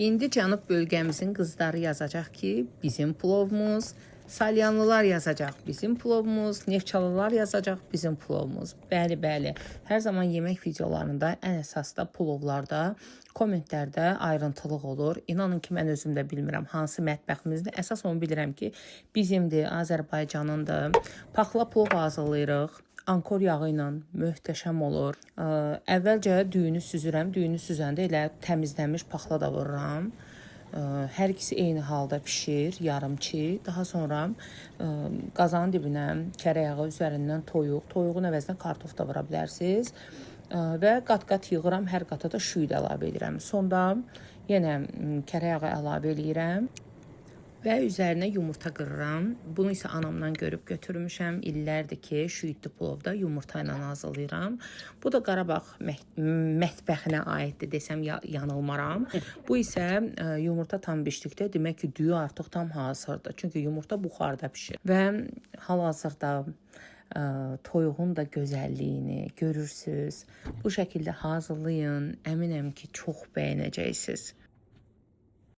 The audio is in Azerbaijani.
İndi cənub bölgəmizin qızları yazacaq ki, bizim plovumuz, Salyanlılar yazacaq bizim plovumuz, Neftçalılar yazacaq bizim plovumuz. Bəli, bəli. Hər zaman yemək videolarında ən əsas da plovlarda, kommentlərdə ayrıntılıq olur. İnanın ki, mən özüm də bilmirəm hansı mətbəximizdir. Əsas onu bilirəm ki, bizimdir, Azərbaycanındır. Paxla plov hazırlayırıq. Ankor yağı ilə möhtəşəm olur. Əvvəlcə düyünü süzürəm. Düyünü süzəndə elə təmizlənmiş paxla da vururam. Hər ikisi eyni halda pişir, yarımçı. Daha sonra qazanın dibinə kərə yağı, üzərindən toyuq. Toyuğun əvəzinə kartof da vura bilərsiniz. Və qat-qat yığıram, hər qata da şüyd əlavə edirəm. Sonra yenə kərə yağı əlavə edirəm. Və üzərinə yumurta qırıram. Bunu isə anamdan görüb götürmüşəm. İllərdir ki, şüydlü plovda yumurta ilə hazırlayıram. Bu da Qarabağ mətbəxinə aiddir desəm yanılmaram. Bu isə yumurta tam bişdikdə demək ki, düyü artıq tam hazırdır. Çünki yumurta buxarda pişir. Və hal-hazırda toyuğun da gözəlliyini görürsünüz. Bu şəkildə hazırlayın. Əminəm ki, çox bəyənəcəksiniz.